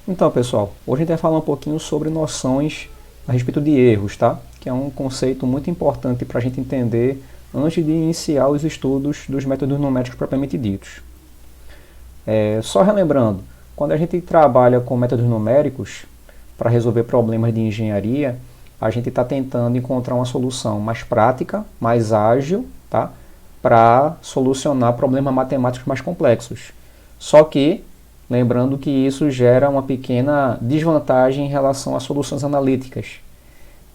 Então, pessoal, hoje a gente vai falar um pouquinho sobre noções a respeito de erros, tá? Que é um conceito muito importante para a gente entender antes de iniciar os estudos dos métodos numéricos propriamente ditos. Só relembrando, quando a gente trabalha com métodos numéricos para resolver problemas de engenharia, a gente está tentando encontrar uma solução mais prática, mais ágil, tá? Para solucionar problemas matemáticos mais complexos. Só que lembrando que isso gera uma pequena desvantagem em relação às soluções analíticas.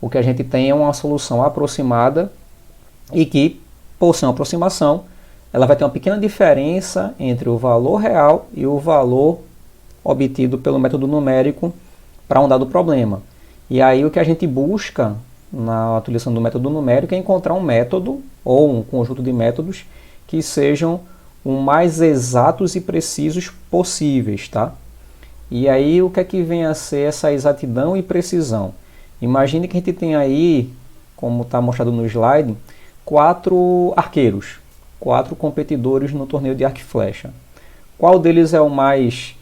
O que a gente tem é uma solução aproximada e que, por ser uma aproximação, ela vai ter uma pequena diferença entre o valor real e o valor obtido pelo método numérico para um dado problema. E aí o que a gente busca na utilização do método numérico é encontrar um método ou um conjunto de métodos que sejam o mais exatos e precisos possíveis, tá? E aí o que é que vem a ser essa exatidão e precisão? Imagine que a gente tem aí, como está mostrado no slide, 4 arqueiros, 4 competidores no torneio de arco e flecha. Qual deles é o mais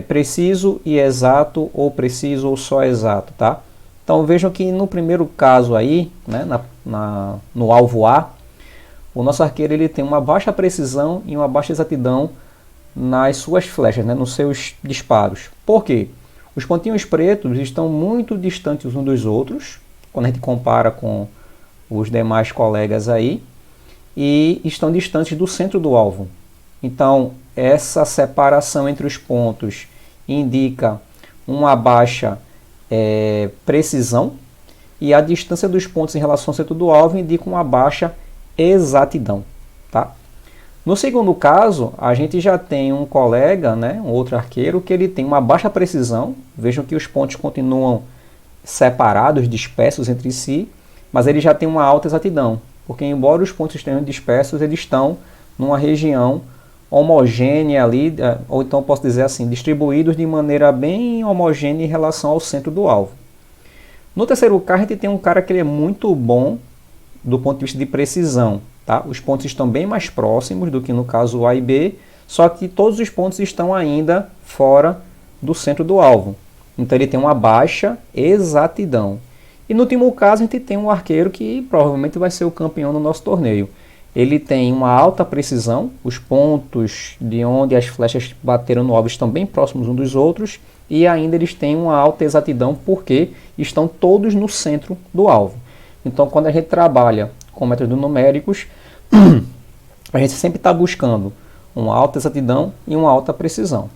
preciso e exato, ou preciso ou só exato, tá? Então vejam que no primeiro caso aí, né, no alvo A, o nosso arqueiro ele tem uma baixa precisão e uma baixa exatidão nas suas flechas, né, nos seus disparos. Por quê? Os pontinhos pretos estão muito distantes uns dos outros, quando a gente compara com os demais colegas aí, e estão distantes do centro do alvo. Então, essa separação entre os pontos indica uma baixa precisão, e a distância dos pontos em relação ao centro do alvo indica uma baixa exatidão, tá? No segundo caso, a gente já tem um colega, né, um outro arqueiro, que ele tem uma baixa precisão. Vejam que os pontos continuam separados, dispersos entre si, mas ele já tem uma alta exatidão, porque embora os pontos estejam dispersos, eles estão numa região homogênea ali, ou então posso dizer assim, distribuídos de maneira bem homogênea em relação ao centro do alvo. No terceiro caso, a gente tem um cara que ele é muito bom do ponto de vista de precisão, tá? Os pontos estão bem mais próximos do que no caso A e B, só que todos os pontos estão ainda fora do centro do alvo. Então ele tem uma baixa exatidão. E no último caso a gente tem um arqueiro que provavelmente vai ser o campeão do nosso torneio. Ele tem uma alta precisão, os pontos de onde as flechas bateram no alvo estão bem próximos uns dos outros, e ainda eles têm uma alta exatidão porque estão todos no centro do alvo. Então, quando a gente trabalha com métodos numéricos, a gente sempre está buscando uma alta exatidão e uma alta precisão.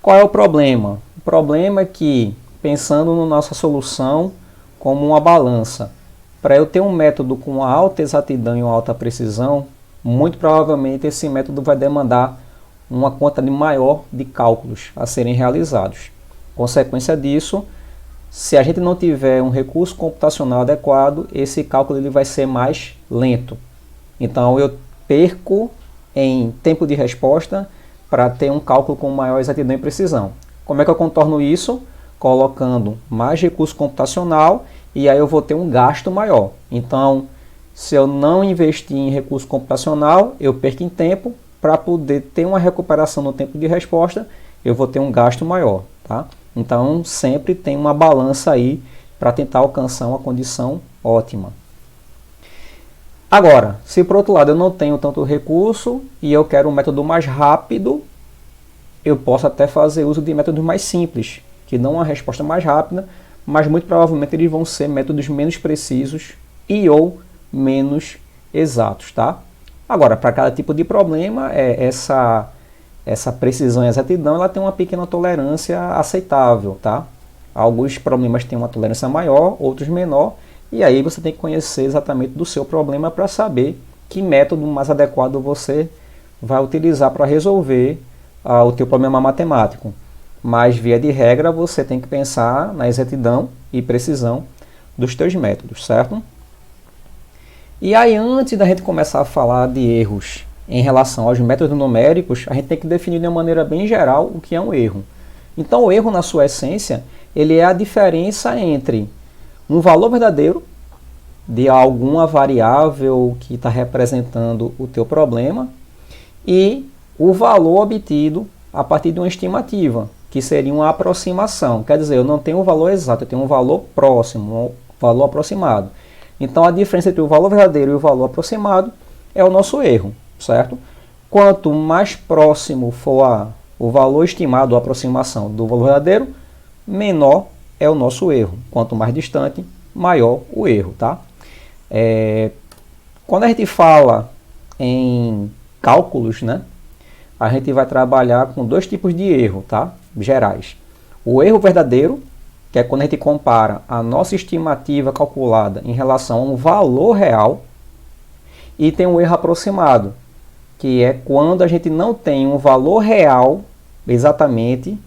Qual é o problema? O problema é que, pensando na nossa solução como uma balança, para eu ter um método com uma alta exatidão e uma alta precisão, muito provavelmente esse método vai demandar uma quantidade maior de cálculos a serem realizados. Consequência disso, se a gente não tiver um recurso computacional adequado, esse cálculo ele vai ser mais lento. Então eu perco em tempo de resposta para ter um cálculo com maior exatidão e precisão. Como é que eu contorno isso? Colocando mais recurso computacional, e aí eu vou ter um gasto maior. Então, se eu não investir em recurso computacional, eu perco em tempo. Para poder ter uma recuperação no tempo de resposta, eu vou ter um gasto maior, tá? Então, sempre tem uma balança aí para tentar alcançar uma condição ótima. Agora, se por outro lado eu não tenho tanto recurso e eu quero um método mais rápido, eu posso até fazer uso de métodos mais simples, que dão uma resposta mais rápida, mas muito provavelmente eles vão ser métodos menos precisos e ou menos exatos, tá? Agora, para cada tipo de problema, essa precisão e exatidão ela tem uma pequena tolerância aceitável, tá? Alguns problemas têm uma tolerância maior, outros menor, e aí você tem que conhecer exatamente do seu problema para saber que método mais adequado você vai utilizar para resolver o teu problema matemático. Mas, via de regra, você tem que pensar na exatidão e precisão dos teus métodos, certo? E aí, antes da gente começar a falar de erros em relação aos métodos numéricos, a gente tem que definir de uma maneira bem geral o que é um erro. Então, o erro, na sua essência, ele é a diferença entre um valor verdadeiro de alguma variável que está representando o teu problema e o valor obtido a partir de uma estimativa, que seria uma aproximação. Quer dizer, eu não tenho um valor exato, eu tenho um valor próximo, um valor aproximado. Então a diferença entre o valor verdadeiro e o valor aproximado é o nosso erro, certo? Quanto mais próximo for o valor estimado, a aproximação do valor verdadeiro, menor é o nosso erro. Quanto mais distante, maior o erro, tá? Quando a gente fala em cálculos, né, a gente vai trabalhar com dois tipos de erro, tá? Gerais. O erro verdadeiro, que é quando a gente compara a nossa estimativa calculada em relação a um valor real, e tem um erro aproximado, que é quando a gente não tem um valor real exatamente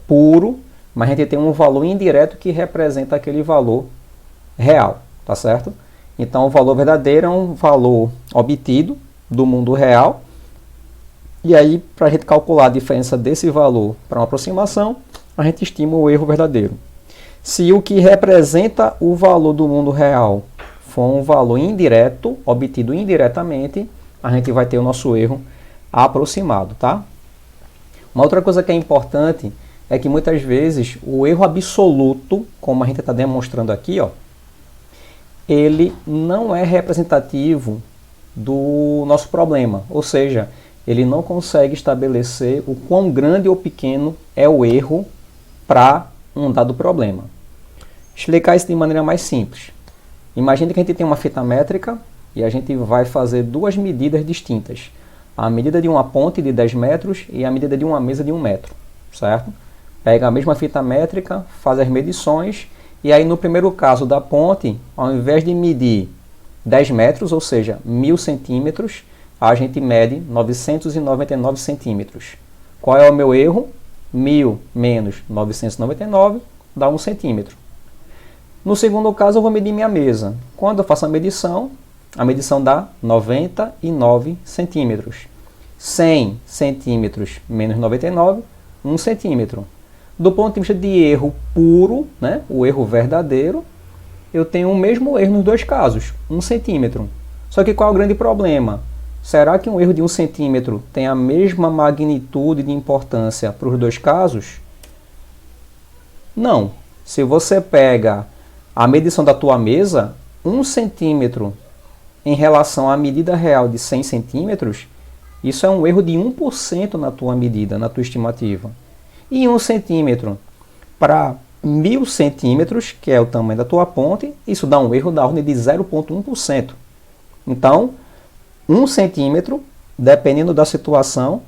puro, mas a gente tem um valor indireto que representa aquele valor real, tá certo? Então o valor verdadeiro é um valor obtido do mundo real, e aí para a gente calcular a diferença desse valor para uma aproximação, a gente estima o erro verdadeiro. Se o que representa o valor do mundo real for um valor indireto, obtido indiretamente, a gente vai ter o nosso erro aproximado, tá? Uma outra coisa que é importante é que muitas vezes o erro absoluto, como a gente está demonstrando aqui, ó, ele não é representativo do nosso problema, ou seja, ele não consegue estabelecer o quão grande ou pequeno é o erro para um dado problema. Explicar isso de maneira mais simples. Imagine que a gente tem uma fita métrica e a gente vai fazer duas medidas distintas. A medida de uma ponte de 10 metros e a medida de uma mesa de 1 metro, certo? Pega a mesma fita métrica, faz as medições e aí no primeiro caso da ponte, ao invés de medir 10 metros, ou seja, 1000 centímetros, a gente mede 999 centímetros. Qual é o meu erro? 1000 menos 999 dá 1 centímetro. No segundo caso, eu vou medir minha mesa. Quando eu faço a medição dá 99 centímetros. 100 centímetros menos 99, 1 centímetro. Do ponto de vista de erro puro, né, o erro verdadeiro, eu tenho o mesmo erro nos dois casos, 1 centímetro. Só que qual é o grande problema? Será que um erro de 1 centímetro tem a mesma magnitude de importância para os dois casos? Não. Se você pega a medição da tua mesa, 1 centímetro em relação à medida real de 100 centímetros, isso é um erro de 1% na tua medida, na tua estimativa. E 1 centímetro para 1000 centímetros, que é o tamanho da tua ponte, isso dá um erro da ordem de 0,1%. Então, 1 centímetro, dependendo da situação,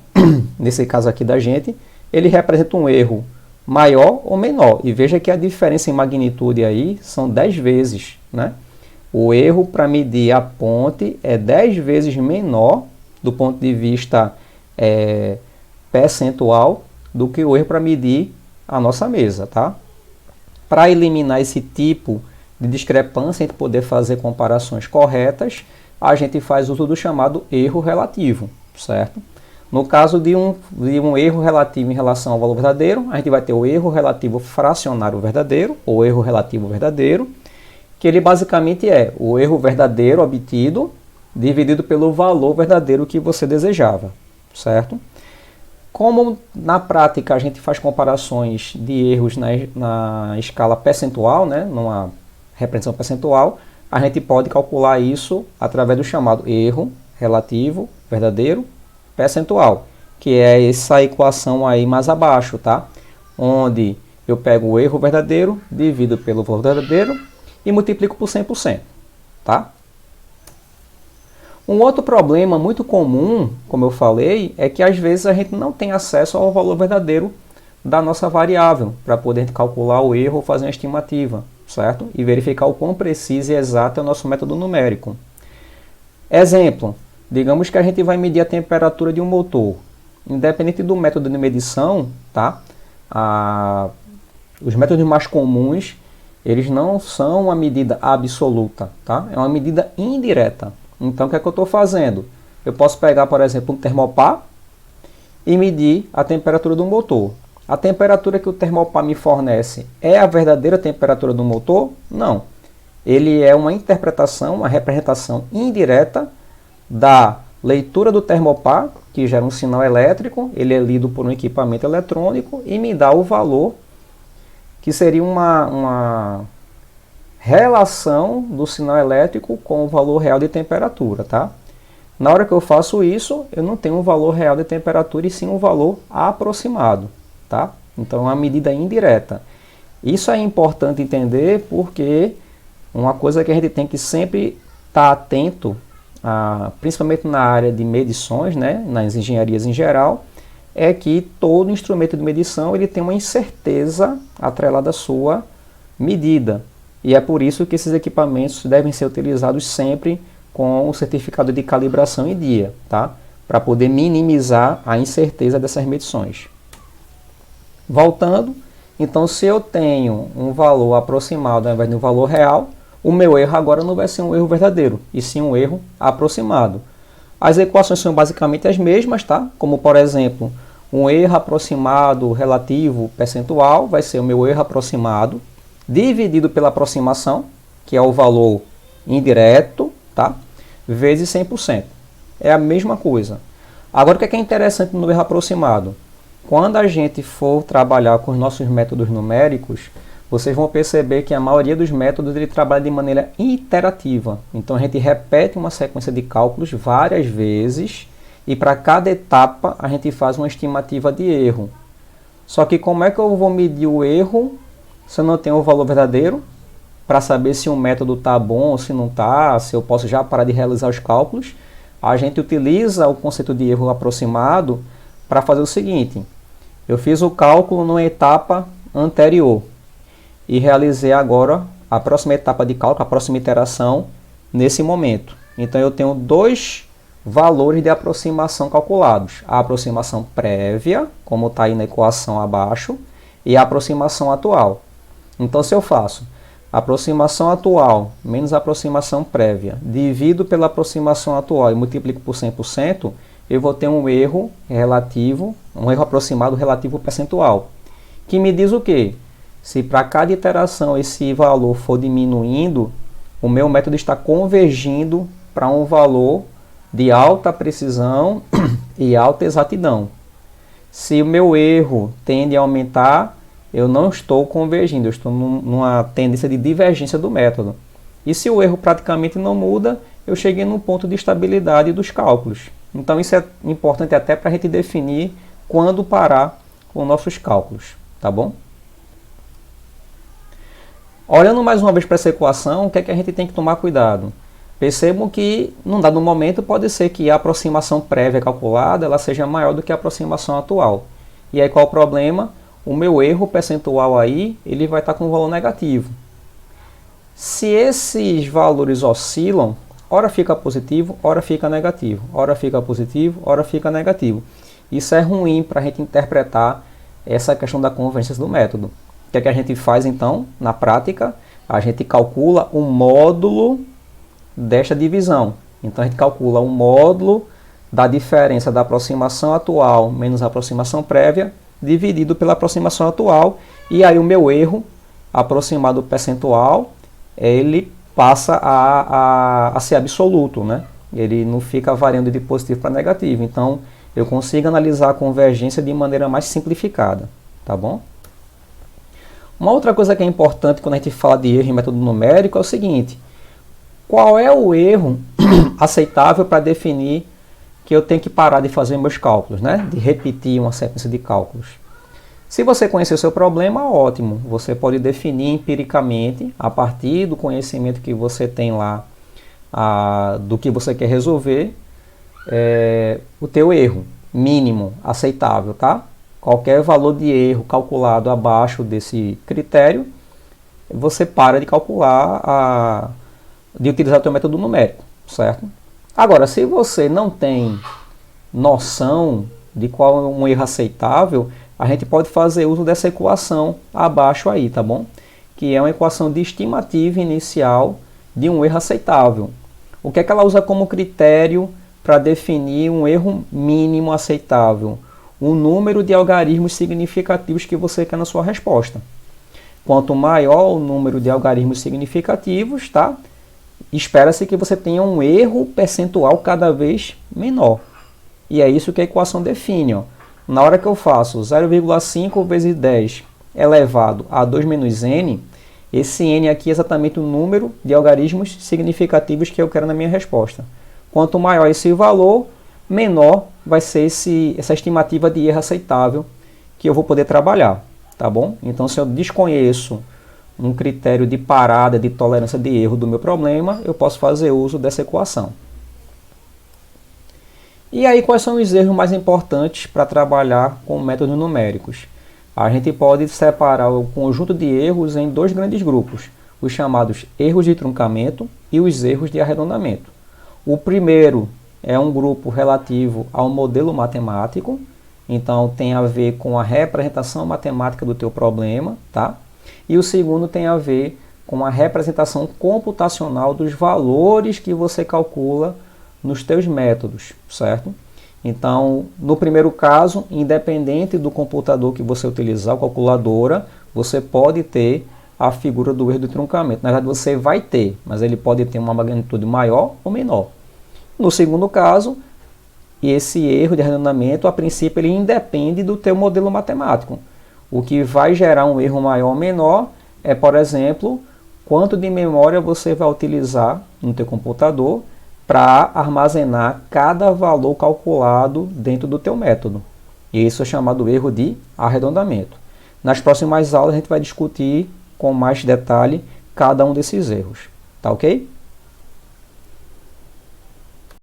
nesse caso aqui da gente, ele representa um erro maior ou menor. E veja que a diferença em magnitude aí são 10 vezes, né? O erro para medir a ponte é 10 vezes menor do ponto de vista percentual do que o erro para medir a nossa mesa, tá? Para eliminar esse tipo de discrepância entre poder fazer comparações corretas, a gente faz uso do chamado erro relativo, certo? No caso de um erro relativo em relação ao valor verdadeiro, a gente vai ter o erro relativo fracionário verdadeiro, ou erro relativo verdadeiro, que ele basicamente é o erro verdadeiro obtido dividido pelo valor verdadeiro que você desejava, certo? Como na prática a gente faz comparações de erros na escala percentual, né, numa representação percentual, a gente pode calcular isso através do chamado erro relativo verdadeiro percentual, que é essa equação aí mais abaixo, tá? Onde eu pego o erro verdadeiro, divido pelo valor verdadeiro e multiplico por 100%, tá? Um outro problema muito comum, como eu falei, é que às vezes a gente não tem acesso ao valor verdadeiro da nossa variável para poder calcular o erro ou fazer uma estimativa, certo? E verificar o quão preciso e exato é o nosso método numérico. Exemplo, digamos que a gente vai medir a temperatura de um motor. Independente do método de medição, tá? Os métodos mais comuns, eles não são uma medida absoluta, tá? É uma medida indireta. Então, o que é que eu estou fazendo? Eu posso pegar, por exemplo, um termopar e medir a temperatura do motor. A temperatura que o termopar me fornece é a verdadeira temperatura do motor? Não. Ele é uma interpretação, uma representação indireta da leitura do termopar, que gera um sinal elétrico, ele é lido por um equipamento eletrônico e me dá o valor, que seria uma relação do sinal elétrico com o valor real de temperatura, tá? Na hora que eu faço isso, eu não tenho um valor real de temperatura e sim um valor aproximado, tá? Então é uma medida indireta. Isso é importante entender porque uma coisa que a gente tem que sempre estar atento, principalmente na área de medições, né, nas engenharias em geral, é que todo instrumento de medição ele tem uma incerteza atrelada à sua medida. E é por isso que esses equipamentos devem ser utilizados sempre com o certificado de calibração em dia, tá? Para poder minimizar a incerteza dessas medições. Voltando, então se eu tenho um valor aproximado ao invés de um valor real, o meu erro agora não vai ser um erro verdadeiro, e sim um erro aproximado. As equações são basicamente as mesmas, tá? Como por exemplo, um erro aproximado relativo percentual vai ser o meu erro aproximado dividido pela aproximação, que é o valor indireto, tá? Vezes 100%. É a mesma coisa. Agora, o que é interessante no erro aproximado? Quando a gente for trabalhar com os nossos métodos numéricos, vocês vão perceber que a maioria dos métodos ele trabalha de maneira iterativa. Então, a gente repete uma sequência de cálculos várias vezes e para cada etapa a gente faz uma estimativa de erro. Só que como é que eu vou medir o erro se eu não tenho o valor verdadeiro? Para saber se um método está bom ou se não está, se eu posso já parar de realizar os cálculos, a gente utiliza o conceito de erro aproximado para fazer o seguinte: eu fiz o cálculo numa etapa anterior e realizei agora a próxima etapa de cálculo, a próxima iteração, nesse momento. Então eu tenho dois valores de aproximação calculados: a aproximação prévia, como está aí na equação abaixo, e a aproximação atual. Então se eu faço aproximação atual menos aproximação prévia, divido pela aproximação atual e multiplico por 100%, eu vou ter um erro relativo, um erro aproximado relativo percentual, que me diz o quê? Se para cada iteração esse valor for diminuindo, o meu método está convergindo para um valor de alta precisão e alta exatidão. Se o meu erro tende a aumentar, eu não estou convergindo, eu estou numa tendência de divergência do método. E se o erro praticamente não muda, eu cheguei num ponto de estabilidade dos cálculos. Então isso é importante até para a gente definir quando parar com nossos cálculos, tá bom? Olhando mais uma vez para essa equação, o que é que a gente tem que tomar cuidado? Percebam que, num dado momento, pode ser que a aproximação prévia calculada ela seja maior do que a aproximação atual. E aí qual é o problema? O meu erro percentual aí, ele vai estar com um valor negativo. Se esses valores oscilam, ora fica positivo, ora fica negativo, ora fica positivo, ora fica negativo. Isso é ruim para a gente interpretar essa questão da convergência do método. O que é que a gente faz então, na prática? A gente calcula o módulo desta divisão. Então a gente calcula o módulo da diferença da aproximação atual menos a aproximação prévia, dividido pela aproximação atual, e aí o meu erro aproximado percentual, ele passa a ser absoluto, né? Ele não fica variando de positivo para negativo, então eu consigo analisar a convergência de maneira mais simplificada, tá bom? Uma outra coisa que é importante quando a gente fala de erro em método numérico é o seguinte: qual é o erro aceitável para definir que eu tenho que parar de fazer meus cálculos, né? De repetir uma sequência de cálculos. Se você conhecer o seu problema, ótimo. Você pode definir empiricamente, a partir do conhecimento que você tem lá, do que você quer resolver, o teu erro mínimo aceitável, tá? Qualquer valor de erro calculado abaixo desse critério, você para de calcular, de utilizar o teu método numérico, certo? Agora, se você não tem noção de qual é um erro aceitável, a gente pode fazer uso dessa equação abaixo aí, tá bom? Que é uma equação de estimativa inicial de um erro aceitável. O que é que ela usa como critério para definir um erro mínimo aceitável? O número de algarismos significativos que você quer na sua resposta. Quanto maior o número de algarismos significativos, tá? espera-se que você tenha um erro percentual cada vez menor. E é isso que a equação define. Ó. Na hora que eu faço 0,5 vezes 10 elevado a 2 menos n, esse n aqui é exatamente o número de algarismos significativos que eu quero na minha resposta. Quanto maior esse valor, menor vai ser essa estimativa de erro aceitável que eu vou poder trabalhar. Tá bom? Então, se eu desconheço um critério de parada, de tolerância de erro do meu problema, eu posso fazer uso dessa equação. E aí, quais são os erros mais importantes para trabalhar com métodos numéricos? A gente pode separar o conjunto de erros em dois grandes grupos, os chamados erros de truncamento e os erros de arredondamento. O primeiro é um grupo relativo ao modelo matemático, então tem a ver com a representação matemática do teu problema, tá? E o segundo tem a ver com a representação computacional dos valores que você calcula nos teus métodos, certo? Então, no primeiro caso, independente do computador que você utilizar, a calculadora, você pode ter a figura do erro de truncamento. Na verdade, você vai ter, mas ele pode ter uma magnitude maior ou menor. No segundo caso, esse erro de arredondamento, a princípio, ele independe do teu modelo matemático. O que vai gerar um erro maior ou menor é, por exemplo, quanto de memória você vai utilizar no teu computador para armazenar cada valor calculado dentro do teu método. E isso é chamado erro de arredondamento. Nas próximas aulas a gente vai discutir com mais detalhe cada um desses erros. Tá ok?